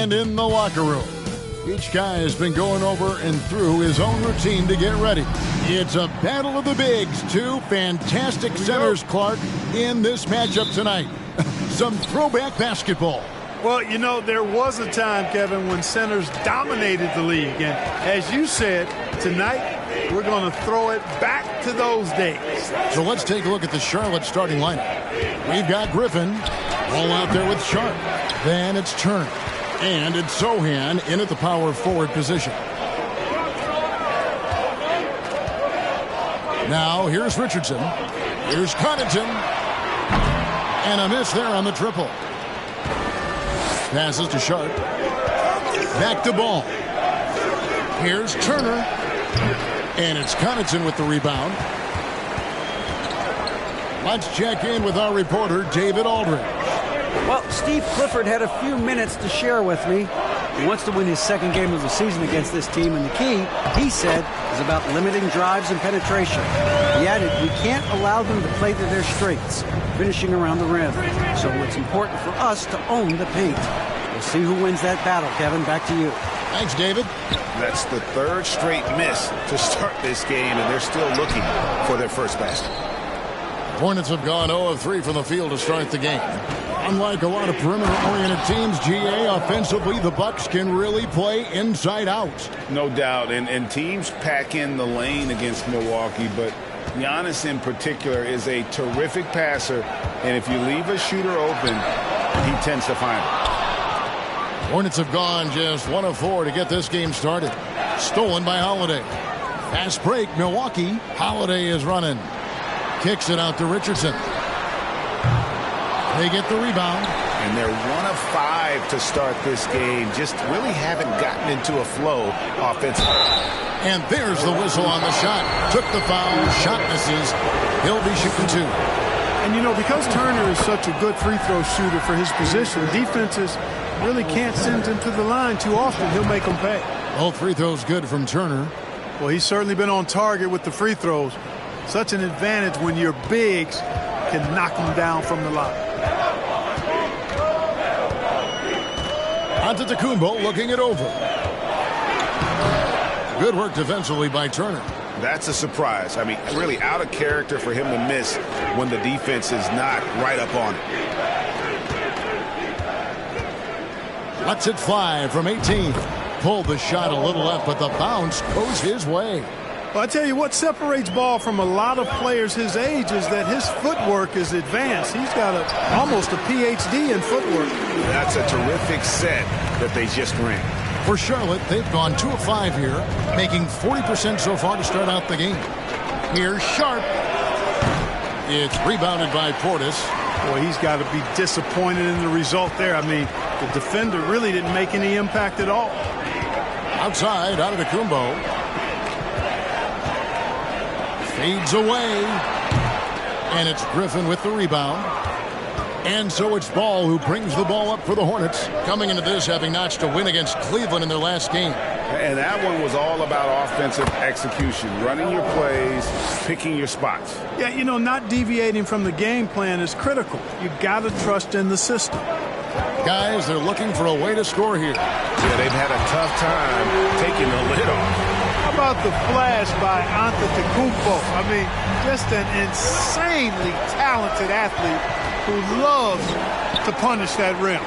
And in the locker room, each guy has been going over and through his own routine to get ready. It's a battle of the bigs. Two fantastic centers, Clark, in this matchup tonight. Some throwback basketball. Well, you know, there was a time, Kevin, when centers dominated the league. And as you said, tonight we're going to throw it back to those days. So let's take a look at the Charlotte starting lineup. We've got Griffin all out there with Sharp. Then it's Turner. And it's Sohan in at the power forward position. Now here's Richardson. Here's Connaughton. And a miss there on the triple. Passes to Sharp. Back to Ball. Here's Turner. And it's Connaughton with the rebound. Let's check in with our reporter, David Aldridge. Well, Steve Clifford had a few minutes to share with me. He wants to win his second game of the season against this team, and the key, he said, is about limiting drives and penetration. He added, we can't allow them to play to their strengths, finishing around the rim. So it's important for us to own the paint. We'll see who wins that battle, Kevin. Back to you. Thanks, David. That's the third straight miss to start this game, and they're still looking for their first basket. Hornets have gone 0 of 3 from the field to start the game. Unlike a lot of perimeter-oriented teams, GA, offensively, the Bucks can really play inside out. No doubt, and teams pack in the lane against Milwaukee, but Giannis in particular is a terrific passer, and if you leave a shooter open, he tends to find it. Hornets have gone just 1 of 4 to get this game started. Stolen by Holiday. Fast break, Milwaukee. Holiday is running. Kicks it out to Richardson. They get the rebound. And they're 1 of 5 to start this game. Just really haven't gotten into a flow offensively. And there's the whistle on the shot. Took the foul. Shot misses. He'll be shooting 2. And, you know, because Turner is such a good free throw shooter for his position, defenses really can't send him to the line too often. He'll make them pay. Both free throws good from Turner. Well, he's certainly been on target with the free throws. Such an advantage when your bigs can knock them down from the line. Antetokounmpo looking it over. Good work defensively by Turner. That's a surprise. I mean, really out of character for him to miss when the defense is not right up on it. Lets it fly from 18. Pulled the shot a little left, but the bounce goes his way. Well, I tell you what separates Ball from a lot of players his age is that his footwork is advanced. He's got almost a PhD in footwork. That's a terrific set that they just ran. For Charlotte, they've gone 2 of 5 here, making 40% so far to start out the game. Here's Sharp. It's rebounded by Portis. Boy, he's got to be disappointed in the result there. I mean, the defender really didn't make any impact at all. Outside, Antetokounmpo. Fades away. And it's Griffin with the rebound. And so it's Ball who brings the ball up for the Hornets, coming into this having notched a win against Cleveland in their last game. And that one was all about offensive execution, running your plays, picking your spots. Yeah, you know, not deviating from the game plan is critical. You got to trust in the system. Guys, they're looking for a way to score here. Yeah, they've had a tough time taking the lid off. How about the flash by Antetokounmpo? I mean, just an insanely talented athlete who loves to punish that rim.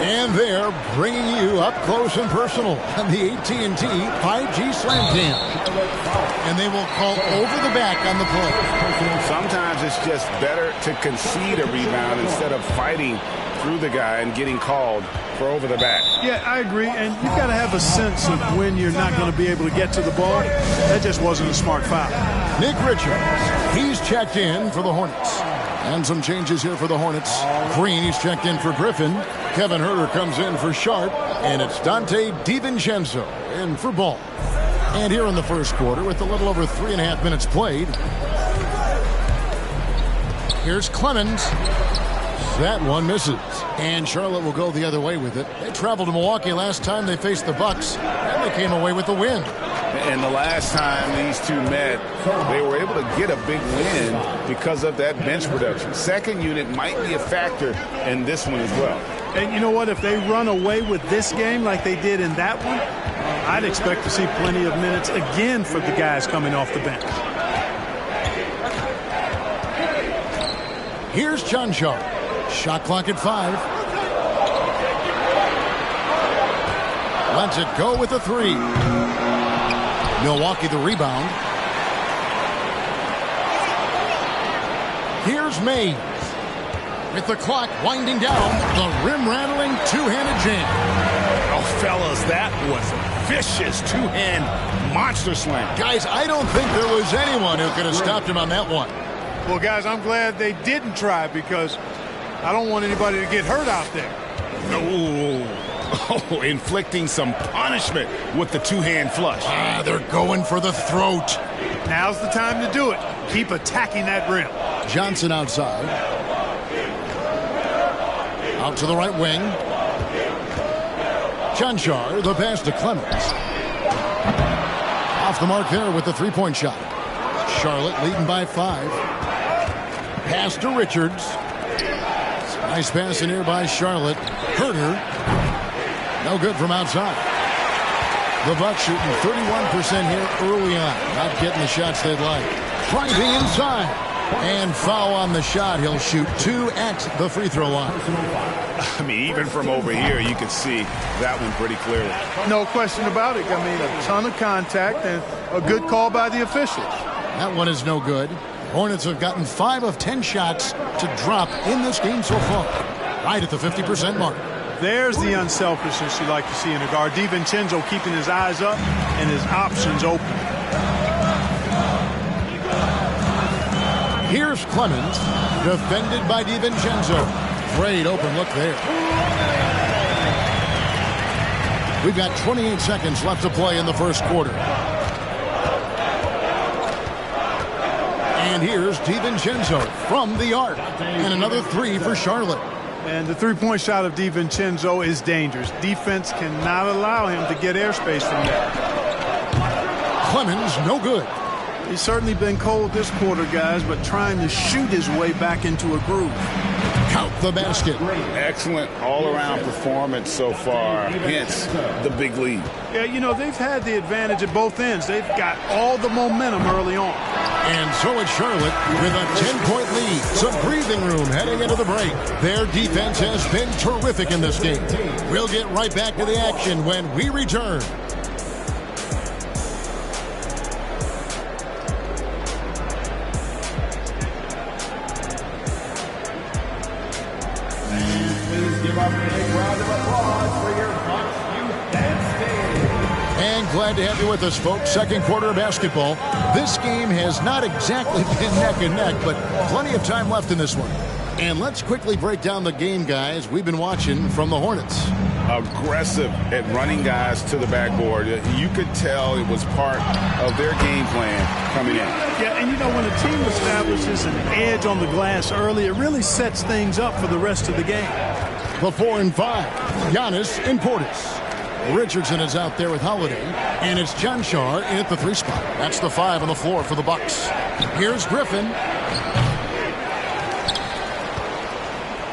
And they're bringing you up close and personal on the AT&T 5G Slam Cam. And they will call over the back on the play. Sometimes it's just better to concede a rebound instead of fighting through the guy and getting called for over the back. Yeah, I agree. And you've got to have a sense of when you're not going to be able to get to the ball. That just wasn't a smart foul. Nick Richards, he's checked in for the Hornets. And some changes here for the Hornets. Green, he's checked in for Griffin. Kevin Huerter comes in for Sharp. And it's Dante DiVincenzo in for Ball. And here in the first quarter, with a little over 3.5 minutes played, here's Clemens. That one misses. And Charlotte will go the other way with it. They traveled to Milwaukee last time they faced the Bucks, and they came away with the win. And the last time these two met, they were able to get a big win because of that bench production. Second unit might be a factor in this one as well. And you know what? If they run away with this game like they did in that one, I'd expect to see plenty of minutes again for the guys coming off the bench. Here's Cancar. Shot clock at 5. Lets it go with a 3. Milwaukee the rebound. Here's Mays. With the clock winding down, the rim-rattling two-handed jam. Oh, fellas, that was a vicious two-hand monster slam. Guys, I don't think there was anyone who could have stopped him on that one. Well, guys, I'm glad they didn't try because I don't want anybody to get hurt out there. Oh, inflicting some punishment with the two-hand flush. They're going for the throat. Now's the time to do it. Keep attacking that rim. Johnson outside. Out to the right wing. Cancar, the pass to Clemens. Off the mark there with the three-point shot. Charlotte leading by 5. Pass to Richards. Nice pass in here by Charlotte. Herter. No good from outside. The Bucks shooting 31% here early on. Not getting the shots they'd like. Driving inside. And foul on the shot. He'll shoot 2 at the free throw line. I mean, even from over here, you could see that one pretty clearly. No question about it. I mean, a ton of contact and a good call by the officials. That one is no good. Hornets have gotten 5 of 10 shots to drop in this game so far. Right at the 50% mark. There's the unselfishness you like to see in a guard. DiVincenzo keeping his eyes up and his options open. Here's Clemens, defended by DiVincenzo. Great open look there. We've got 28 seconds left to play in the first quarter. And here's DiVincenzo from the arc. And another 3 for Charlotte. And the three-point shot of DiVincenzo is dangerous. Defense cannot allow him to get airspace from there. Clemens, no good. He's certainly been cold this quarter, guys, but trying to shoot his way back into a groove. Count the basket. Excellent all-around performance so far, hence the big lead. Yeah, you know, they've had the advantage at both ends. They've got all the momentum early on. And so it's Charlotte with a 10-point lead. Some breathing room heading into the break. Their defense has been terrific in this game. We'll get right back to the action when we return. And glad to have you with us, folks. Second quarter of basketball. This game has not exactly been neck and neck, but plenty of time left in this one. And let's quickly break down the game, guys, we've been watching from the Hornets. Aggressive at running guys to the backboard. You could tell it was part of their game plan coming in. Yeah, and you know, when a team establishes an edge on the glass early, it really sets things up for the rest of the game. The 4 and 5, Giannis and Portis. Richardson is out there with Holiday, and it's Cancar in at the 3 spot. That's the 5 on the floor for the Bucks. Here's Griffin.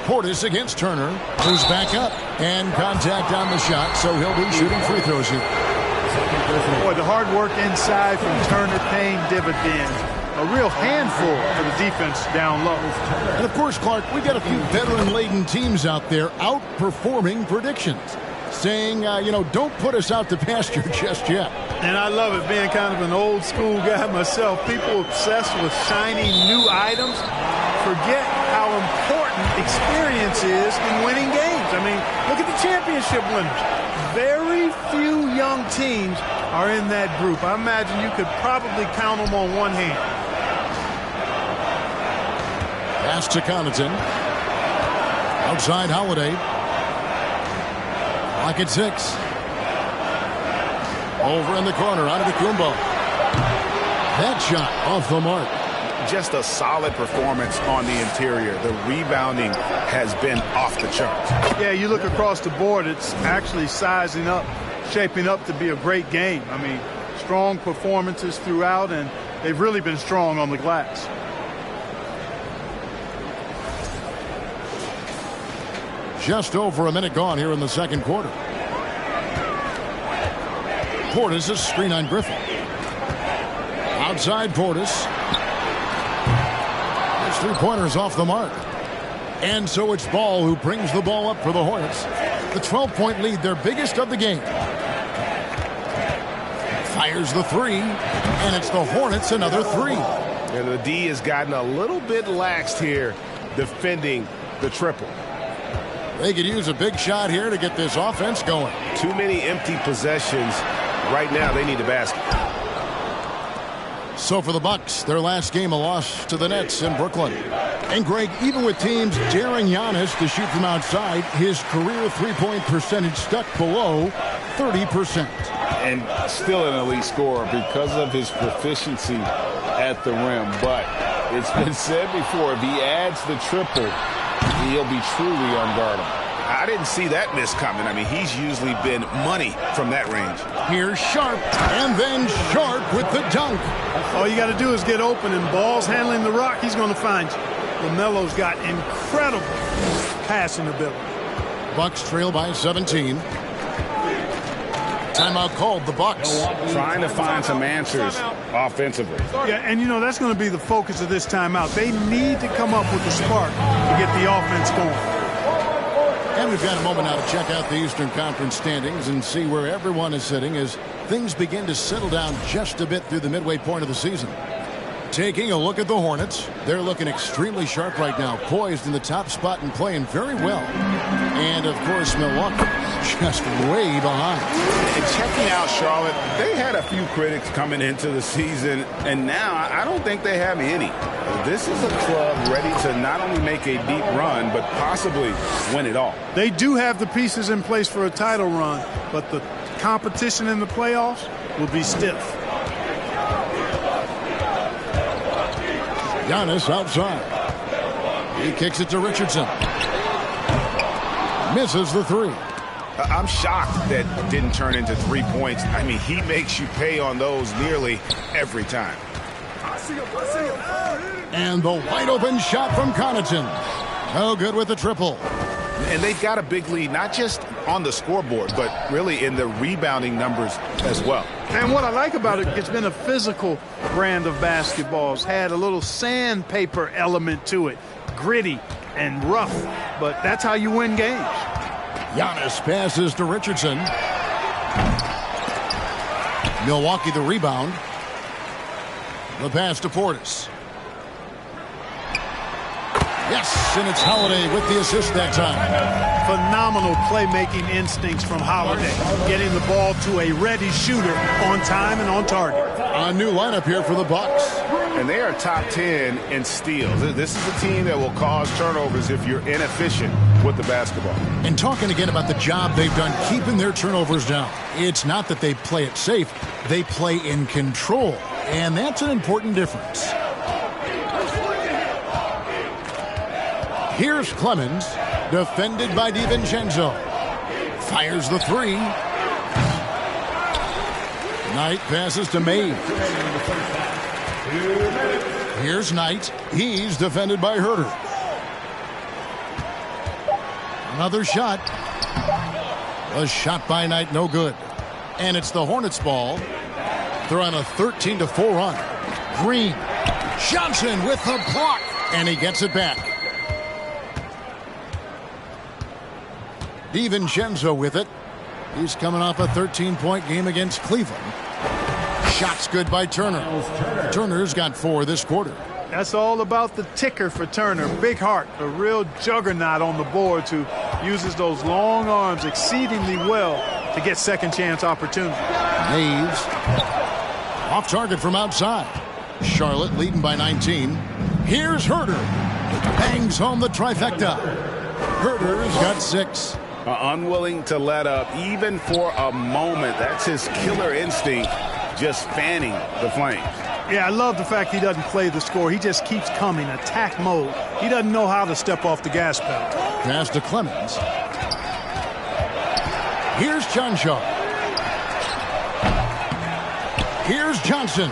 Portis against Turner, who's back up, and contact on the shot, so he'll be shooting free throws here. Boy, the hard work inside from Turner paying dividends. A real handful for the defense down low. And of course, Clark, we've got a few veteran-laden teams out there outperforming predictions, saying, don't put us out to pasture just yet. And I love it, being kind of an old school guy myself. People obsessed with shiny new items forget how important experience is in winning games. I mean, look at the championship winners. Very few young teams are in that group. I imagine you could probably count them on one hand. Pass to Connaughton. Outside Holiday. Clock at 6. Over in the corner, out of the Kumbo. That shot off the mark. Just a solid performance on the interior. The rebounding has been off the charts. Yeah, you look across the board, it's actually sizing up, shaping up to be a great game. I mean, strong performances throughout, and they've really been strong on the glass. Just over a minute gone here in the second quarter. Portis, a screen on Griffin. Outside Portis. His three-pointer's off the mark. And so it's Ball who brings the ball up for the Hornets. The 12-point lead, their biggest of the game. Fires the three, and it's the Hornets another three. And the D has gotten a little bit laxed here defending the triple. They could use a big shot here to get this offense going. Too many empty possessions. Right now, they need a basket. So for the Bucks, their last game a loss to the Nets in Brooklyn. And Greg, even with teams daring Giannis to shoot from outside, his career three-point percentage stuck below 30%. And still an elite scorer because of his proficiency at the rim. But it's been said before, if he adds the triple, he'll be truly unguardable. I didn't see that miss coming. I mean, he's usually been money from that range. Here's Sharp, and then Sharp with the dunk. All you got to do is get open, and Ball's handling the rock. He's going to find you. LaMelo's got incredible passing ability. Bucks trail by 17. Timeout called, the Bucks. Trying to find some answers offensively. Yeah, and you know, that's going to be the focus of this timeout. They need to come up with a spark to get the offense going. And we've got a moment now to check out the Eastern Conference standings and see where everyone is sitting as things begin to settle down just a bit through the midway point of the season. Taking a look at the Hornets, they're looking extremely sharp right now, poised in the top spot and playing very well. And, of course, Milwaukee just way behind. And checking out Charlotte, they had a few critics coming into the season, and now I don't think they have any. This is a club ready to not only make a deep run, but possibly win it all. They do have the pieces in place for a title run, but the competition in the playoffs will be stiff. Giannis outside. He kicks it to Richardson. Misses the three. I'm shocked that didn't turn into 3 points. I mean, he makes you pay on those nearly every time. And the wide open shot from Connaughton. No good with the triple. And they've got a big lead, not just on the scoreboard, but really in the rebounding numbers as well. And what I like about it, it's been a physical brand of basketball. It's had a little sandpaper element to it. Gritty and rough, but that's how you win games. Giannis passes to Richardson. Milwaukee the rebound. The pass to Portis. Yes, and it's Holiday with the assist that time. Phenomenal playmaking instincts from Holiday, getting the ball to a ready shooter on time and on target. A new lineup here for the Bucks. And they are top 10 in steals. This is a team that will cause turnovers if you're inefficient with the basketball. And talking again about the job they've done keeping their turnovers down. It's not that they play it safe, they play in control. And that's an important difference. Here's Clemens, defended by DiVincenzo. Fires the three. Knight passes to May. Here's Knight. He's defended by Herter. Another shot. A shot by Knight, no good. And it's the Hornets ball. They're on a 13-4 run. Green. Johnson with the block. And he gets it back. DiVincenzo with it. He's coming off a 13-point game against Cleveland. Shots good by Turner. Turner's got 4 this quarter. That's all about the ticker for Turner. Big heart, a real juggernaut on the boards who uses those long arms exceedingly well to get second chance opportunity. Mays off target from outside. Charlotte leading by 19. Here's Herter. Bangs home the trifecta. Herter's got 6. Unwilling to let up even for a moment. That's his killer instinct, just fanning the flames. Yeah, I love the fact he doesn't play the score. He just keeps coming, attack mode. He doesn't know how to step off the gas pedal. Pass to Clemens. Here's Johnshaw. Here's Johnson.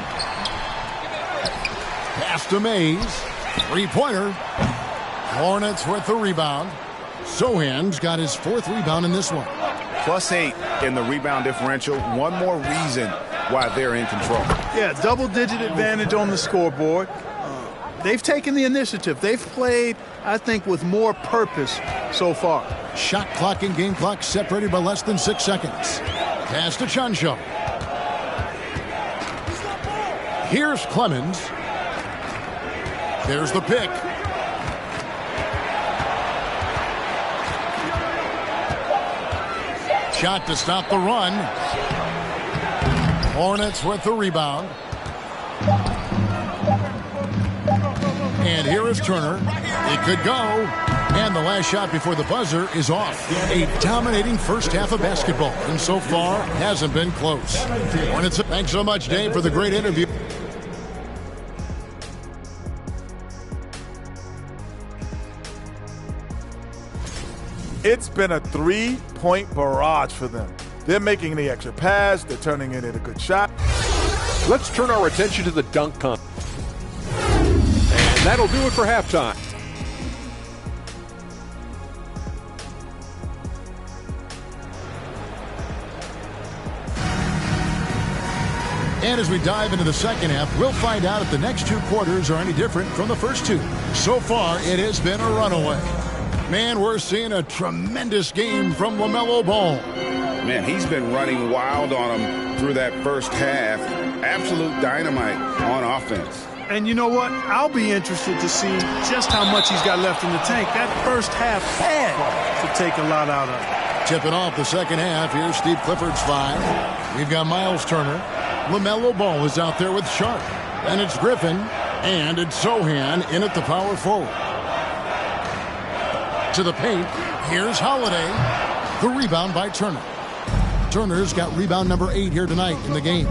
Pass to Mays. Three-pointer. Hornets with the rebound. Sohan's got his 4th rebound in this one. +8 in the rebound differential. One more reason why they're in control. Yeah, double-digit advantage on the scoreboard. They've taken the initiative. They've played, I think, with more purpose so far. Shot clock and game clock separated by less than 6 seconds. Pass to Chuncho. Here's Clemens. There's the pick. Shot to stop the run. Hornets with the rebound. And here is Turner. It could go. And the last shot before the buzzer is off. A dominating first half of basketball. And so far, hasn't been close. Hornets, thanks so much, Dave, for the great interview. It's been a 3-point barrage for them. They're making the extra pass. They're turning it into a good shot. Let's turn our attention to the dunk contest. And that'll do it for halftime. And as we dive into the second half, we'll find out if the next 2 quarters are any different from the first 2. So far, it has been a runaway. Man, we're seeing a tremendous game from LaMelo Ball. Man, he's been running wild on him through that first half. Absolute dynamite on offense. And you know what? I'll be interested to see just how much he's got left in the tank. That first half had to take a lot out of it. Tipping off the second half, here's Steve Clifford's 5. We've got Miles Turner. LaMelo Ball is out there with Sharp. And it's Griffin. And it's Sohan in at the power forward. To the paint, here's Holiday. The rebound by Turner. Turner's got rebound number 8 here tonight in the game.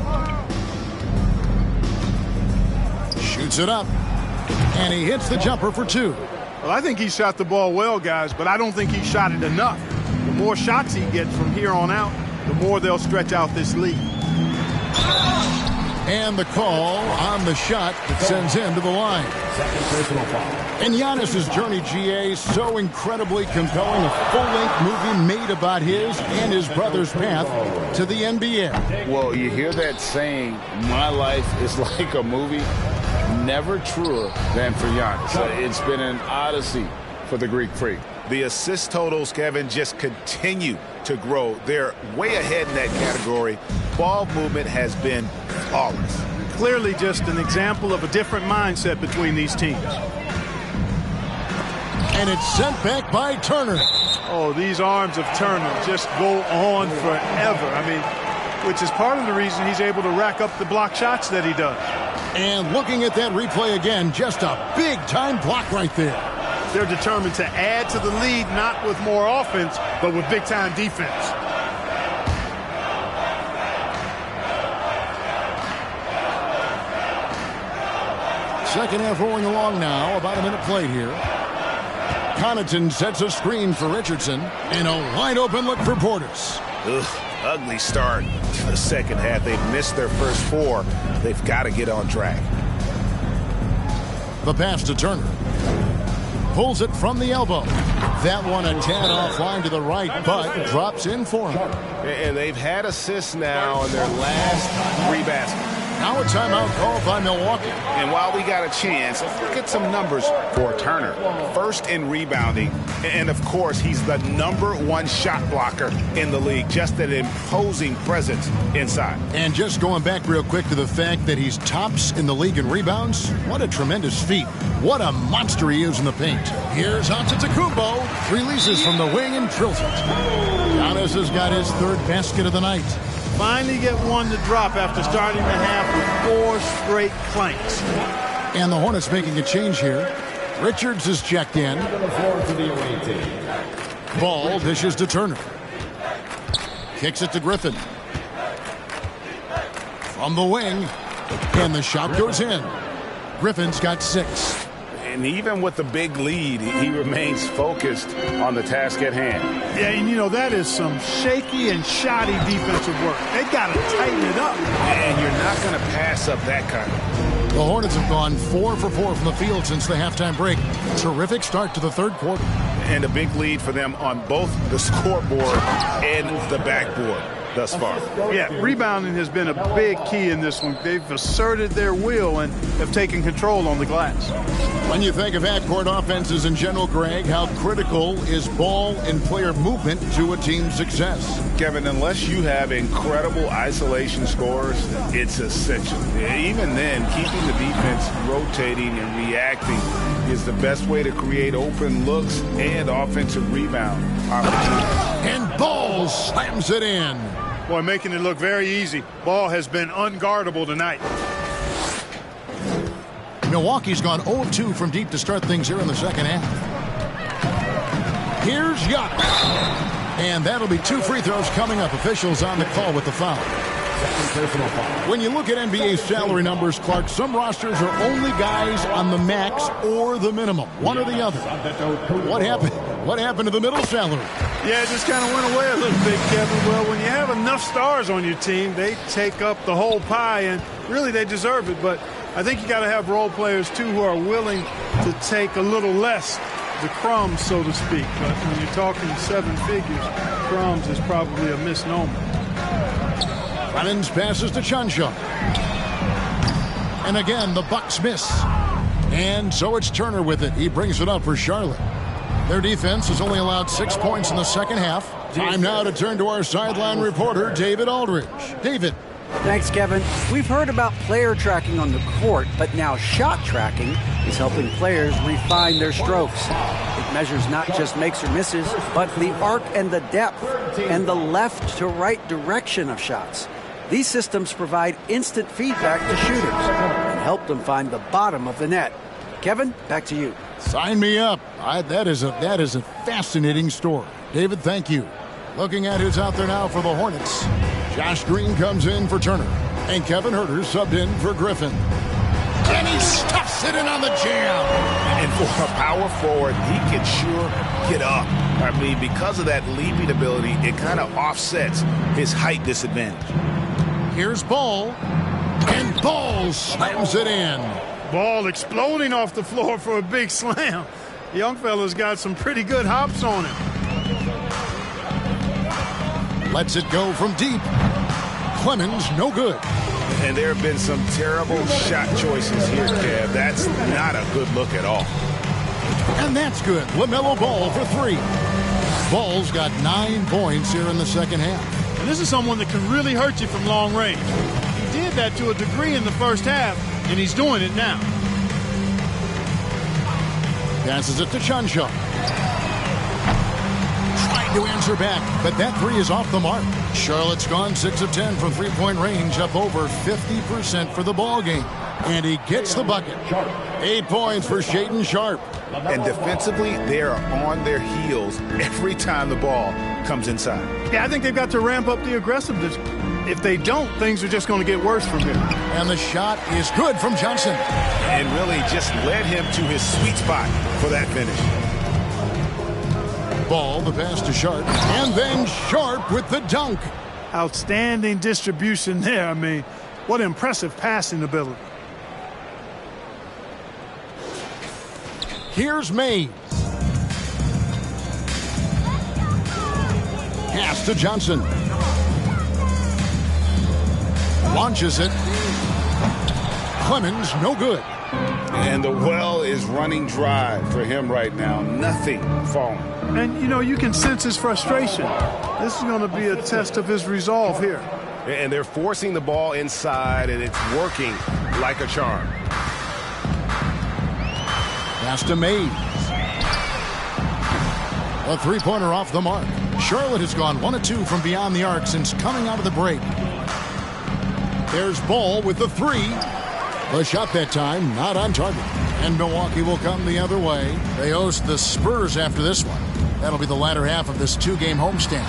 Shoots it up, and he hits the jumper for 2. Well, I think he shot the ball well, guys, but I don't think he shot it enough. The more shots he gets from here on out, the more they'll stretch out this lead. And the call on the shot that sends him to the line. And Giannis's journey, GA, so incredibly compelling. A full-length movie made about his and his brother's path to the NBA. Well, you hear that saying, my life is like a movie. Never truer than for Giannis. It's been an odyssey for the Greek Freak. The assist totals, Kevin, just continue to grow. They're way ahead in that category. Ball movement has been flawless. Clearly just an example of a different mindset between these teams. And it's sent back by Turner. Oh, these arms of Turner just go on forever. I mean, which is part of the reason he's able to rack up the block shots that he does. And looking at that replay again, just a big-time block right there. They're determined to add to the lead, not with more offense, but with big-time defense. Second half rolling along now, about a minute played here. Connaughton sets a screen for Richardson, and a wide-open look for Portis. Ugly start to the second half. They've missed their first 4. They've got to get on track. The pass to Turner. Pulls it from the elbow. That one a tad offline to the right, but drops in for him. And they've had assists now in their last 3 baskets. Now a timeout called by Milwaukee. And while we got a chance, look at some numbers for Turner. First in rebounding, and of course, he's the #1 shot blocker in the league. Just an imposing presence inside. And just going back real quick to the fact that he's tops in the league in rebounds, what a tremendous feat. What a monster he is in the paint. Here's Antetokounmpo. Releases from the wing and drills it. Giannis has got his 3rd basket of the night. Finally get one to drop after starting the half with 4 straight clanks. And the Hornets making a change here. Richards is checked in. Ball dishes to Turner. Kicks it to Griffin. From the wing. And the shot goes in. Griffin's got 6. And even with the big lead, he remains focused on the task at hand. Yeah, and you know, that is some shaky and shoddy defensive work. They got to tighten it up. And you're not going to pass up that kind of. The Hornets have gone 4 for 4 from the field since the halftime break. Terrific start to the 3rd quarter. And a big lead for them on both the scoreboard and the backboard thus far. Yeah, rebounding has been a big key in this one. They've asserted their will and have taken control on the glass. When you think of half-court offenses in general, Greg, how critical is ball and player movement to a team's success? Kevin, unless you have incredible isolation scores, it's essential. Even then, keeping the defense rotating and reacting is the best way to create open looks and offensive rebound opportunities. And Ball slams it in. Boy, making it look very easy. Ball has been unguardable tonight. Milwaukee's gone 0-2 from deep to start things here in the second half. Here's Yuck. And that'll be 2 free throws coming up. Officials on the call with the foul. When you look at NBA salary numbers, Clark, some rosters are only guys on the max or the minimum, one or the other. What happened? What happened to the middle salary? Yeah, it just kind of went away a little bit, Kevin. Well, when you have enough stars on your team, they take up the whole pie, and really they deserve it. But I think you got to have role players, too, who are willing to take a little less, the crumbs, so to speak. But when you're talking 7 figures, crumbs is probably a misnomer. Clemens passes to Chuncho. And again, the Bucks miss. And so it's Turner with it. He brings it up for Charlotte. Their defense has only allowed 6 points in the second half. Time now to turn to our sideline reporter, David Aldridge. David. Thanks, Kevin. We've heard about player tracking on the court, but now shot tracking is helping players refine their strokes. It measures not just makes or misses, but the arc and the depth and the left to right direction of shots. These systems provide instant feedback to shooters and help them find the bottom of the net. Kevin, back to you. Sign me up. That is a fascinating story. David, thank you. Looking at who's out there now for the Hornets. Josh Green comes in for Turner. And Kevin Huerter subbed in for Griffin. And he stuffs it in on the jam. And for a power forward, he can sure get up. I mean, because of that leaping ability, it kind of offsets his height disadvantage. Here's Ball. And Ball slams it in. Ball exploding off the floor for a big slam. Young fella's got some pretty good hops on him. Lets it go from deep. Clemens, no good. And there have been some terrible shot choices here, Kev. That's not a good look at all. And that's good. LaMelo Ball for 3. Ball's got 9 points here in the second half. And this is someone that can really hurt you from long range. He did that to a degree in the first half, and he's doing it now. Passes it to Chuncho. Trying to answer back, but that 3 is off the mark. Charlotte's gone 6 of 10 from three-point range, up over 50% for the ball game. And he gets the bucket. 8 points for Shaedon Sharpe. And defensively, they are on their heels every time the ball comes inside. Yeah, I think they've got to ramp up the aggressiveness. If they don't, things are just going to get worse from here. And the shot is good from Johnson. And really just led him to his sweet spot for that finish. Ball, the pass to Sharpe. And then Sharpe with the dunk. Outstanding distribution there. I mean, what impressive passing ability. Here's Mays. Pass to Johnson. Launches it. Clemens, no good. And the well is running dry for him right now. Nothing falling. And, you know, you can sense his frustration. This is going to be a test of his resolve here. And they're forcing the ball inside, and it's working like a charm. Pass to Mays. A three-pointer off the mark. Charlotte has gone 1 of 2 from beyond the arc since coming out of the break. There's Ball with the 3. The shot that time not on target. And Milwaukee will come the other way. They host the Spurs after this one. That'll be the latter half of this 2-game homestand.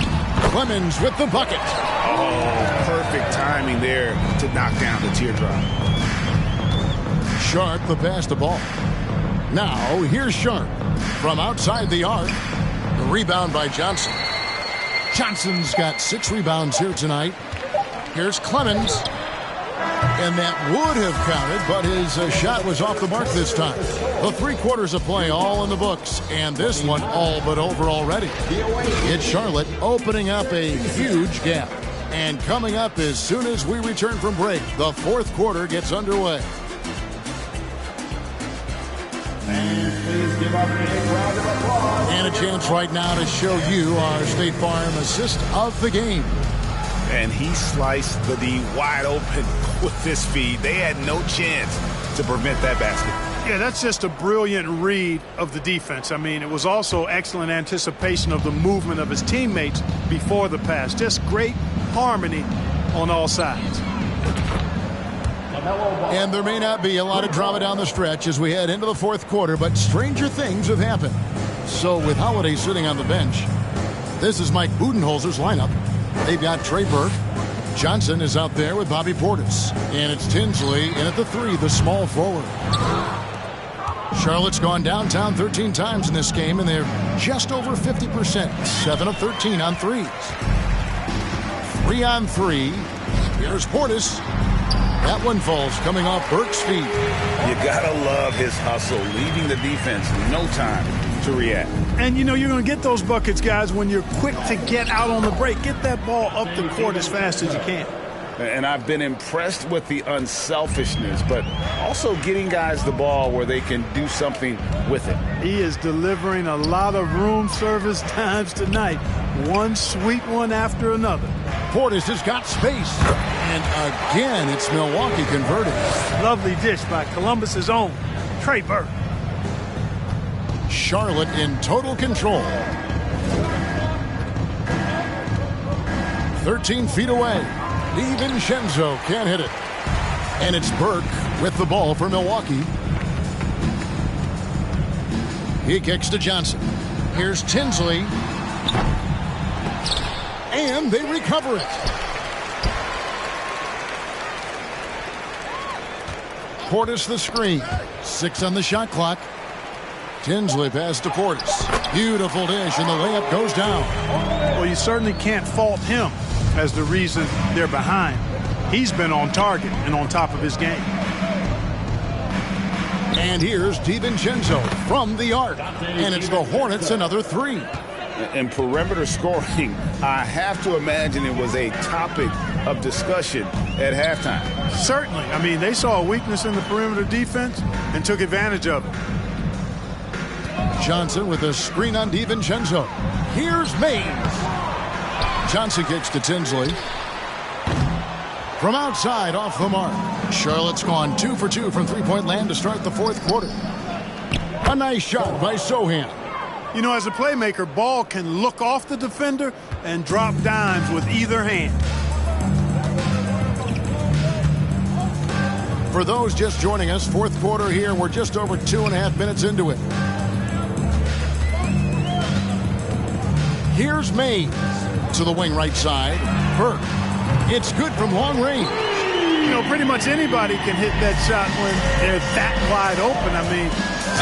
Clemens with the bucket. Oh, perfect timing there to knock down the teardrop. Sharpe the pass to Ball. Now here's Sharpe from outside the arc. The rebound by Johnson. Johnson's got 6 rebounds here tonight. Here's Clemens. And that would have counted, but his shot was off the mark this time. The 3 quarters of play all in the books, and this one all but over already. It's Charlotte opening up a huge gap. And coming up as soon as we return from break, the 4th quarter gets underway. And a chance right now to show you our State Farm assist of the game. And he sliced the D wide open with this feed. They had no chance to prevent that basket. Yeah, that's just a brilliant read of the defense. I mean, it was also excellent anticipation of the movement of his teammates before the pass. Just great harmony on all sides. And there may not be a lot of drama down the stretch as we head into the 4th quarter, but stranger things have happened. So with Holiday sitting on the bench, this is Mike Budenholzer's lineup. They've got Trey Burke. Johnson is out there with Bobby Portis. And it's Tinsley in at the 3, the small forward. Charlotte's gone downtown 13 times in this game, and they're just over 50%. 7 of 13 on threes. 3 on 3. Here's Portis. That one falls coming off Burke's feet. You gotta love his hustle, leaving the defense no time to react. And, you know, you're going to get those buckets, guys, when you're quick to get out on the break. Get that ball up the court as fast as you can. And I've been impressed with the unselfishness, but also getting guys the ball where they can do something with it. He is delivering a lot of room service times tonight. One sweet one after another. Portis has got space. And again, it's Milwaukee converting. Lovely dish by Columbus's own Trey Burke. Charlotte in total control. 13 feet away. DiVincenzo can't hit it. And it's Burke with the ball for Milwaukee. He kicks to Johnson. Here's Tinsley. And they recover it. Portis the screen. 6 on the shot clock. Tinsley pass to Portis. Beautiful dish, and the layup goes down. Well, you certainly can't fault him as the reason they're behind. He's been on target and on top of his game. And here's DiVincenzo from the arc. And it's the Hornets another 3. And perimeter scoring, I have to imagine it was a topic of discussion at halftime. Certainly. I mean, they saw a weakness in the perimeter defense and took advantage of it. Johnson with a screen on DiVincenzo. Here's Mays. Johnson kicks to Tinsley. From outside, off the mark. Charlotte's gone 2 for 2 from three-point land to start the 4th quarter. A nice shot by Sohan. You know, as a playmaker, ball can look off the defender and drop dimes with either hand. For those just joining us, 4th quarter here. We're just over 2.5 minutes into it. Here's Mays to the wing right side. Burke. It's good from long range. You know, pretty much anybody can hit that shot when they're that wide open. I mean,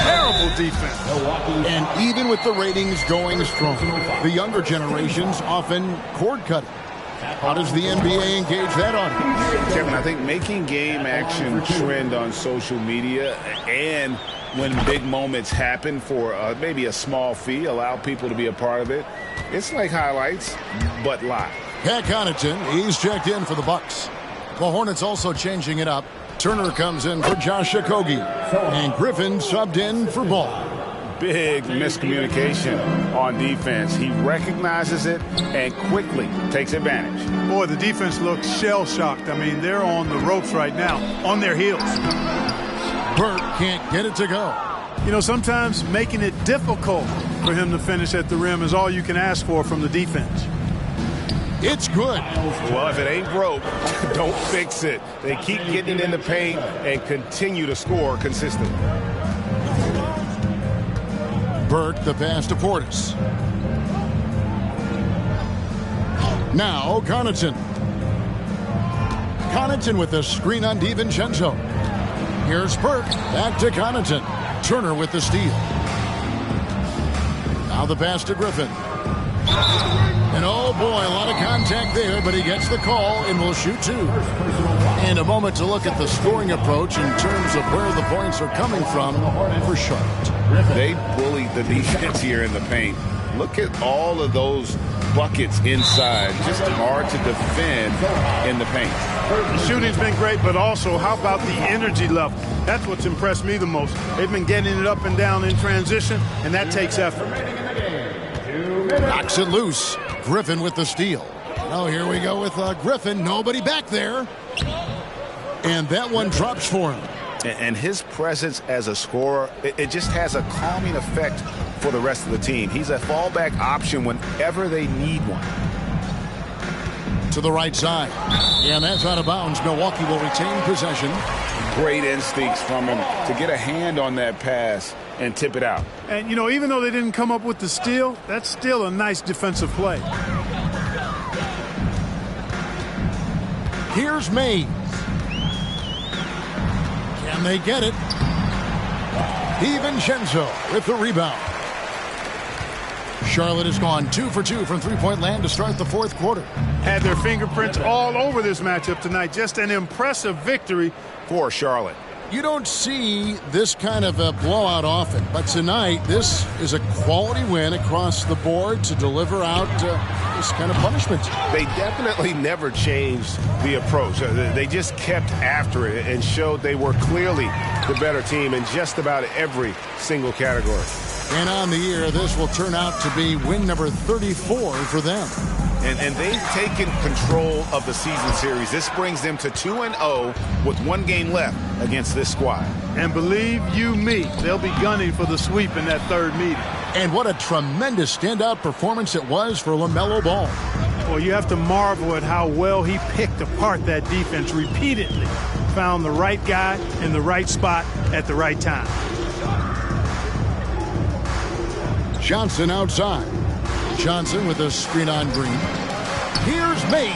terrible defense. And even with the ratings going strong, the younger generations often cord cutting. How does the NBA engage that audience? Kevin, I think making game action trend on social media and when big moments happen for maybe a small fee, allow people to be a part of it. It's like highlights, but live. Pat Connaughton, he's checked in for the Bucks. The Hornets also changing it up. Turner comes in for Josh Okogie. And Griffin subbed in for Ball. Big miscommunication on defense. He recognizes it and quickly takes advantage. Boy, the defense looks shell-shocked. I mean, they're on the ropes right now, on their heels. Burke can't get it to go. You know, sometimes making it difficult for him to finish at the rim is all you can ask for from the defense. It's good. Well, if it ain't broke, don't fix it. They keep getting it in the paint and continue to score consistently. Burke, the pass to Portis. Now, Connaughton. Connaughton with the screen on DiVincenzo. Here's Burke, back to Connaughton. Turner with the steal. Now the pass to Griffin. And And oh boy, a lot of contact there, but he gets the call and will shoot 2. And a moment to look at the scoring approach in terms of where the points are coming from for Charlotte. They bullied the defense here in the paint. Look at all of those buckets inside. Just hard to defend in the paint. The shooting's been great, but also how about the energy level? That's what's impressed me the most. They've been getting it up and down in transition, and that takes effort. Knocks it loose. Griffin with the steal. Oh, here we go with Griffin. Nobody back there. And that one drops for him. And his presence as a scorer, it just has a calming effect for the rest of the team. He's a fallback option whenever they need one. To the right side. And that's out of bounds. Milwaukee will retain possession. Great instincts from him to get a hand on that pass and tip it out. And, you know, even though they didn't come up with the steal, that's still a nice defensive play. Here's Mays. Can they get it? DiVincenzo with the rebound. Charlotte has gone 2 for 2 from three-point land to start the fourth quarter. Had their fingerprints all over this matchup tonight. Just an impressive victory for Charlotte. You don't see this kind of a blowout often, but tonight this is a quality win across the board to deliver out this kind of punishment. They definitely never changed the approach. They just kept after it and showed they were clearly the better team in just about every single category. And on the year, this will turn out to be win number 34 for them. And they've taken control of the season series. This brings them to 2-0 with 1 game left against this squad. And believe you me, they'll be gunning for the sweep in that third meeting. And what a tremendous standout performance it was for LaMelo Ball. Well, you have to marvel at how well he picked apart that defense repeatedly. Found the right guy in the right spot at the right time. Johnson outside. Johnson with a screen on Green. Here's Mays.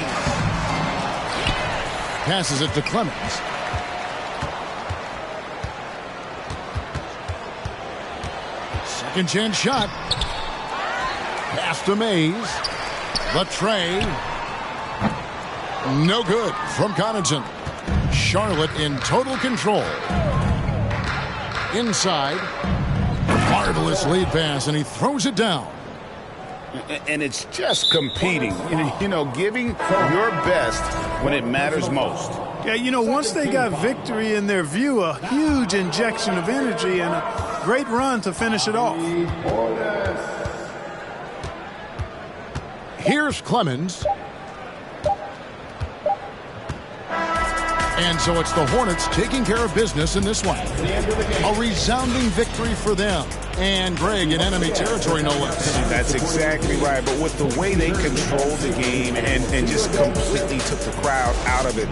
Passes it to Clemens. Second chance shot. Pass to Mays. Latre. No good from Connaughton. Charlotte in total control. Inside. Marvelous lead pass, and he throws it down. And it's just competing, you know, giving your best when it matters most. Yeah, you know, once they got victory in their view, a huge injection of energy and a great run to finish it off. Here's Clemens. And so it's the Hornets taking care of business in this one. A resounding victory for them. And Greg in enemy territory, no less. That's exactly right. But with the way they controlled the game and just completely took the crowd out of it,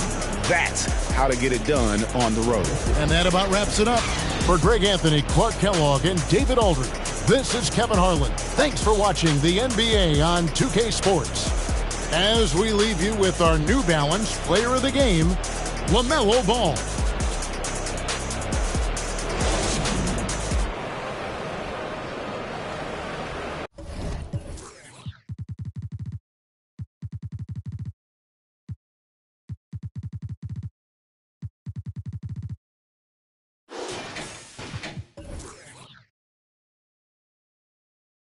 that's how to get it done on the road. And that about wraps it up. For Greg Anthony, Clark Kellogg, and David Aldridge, this is Kevin Harlan. Thanks for watching the NBA on 2K Sports. As we leave you with our New Balance Player of the Game, LaMelo Ball.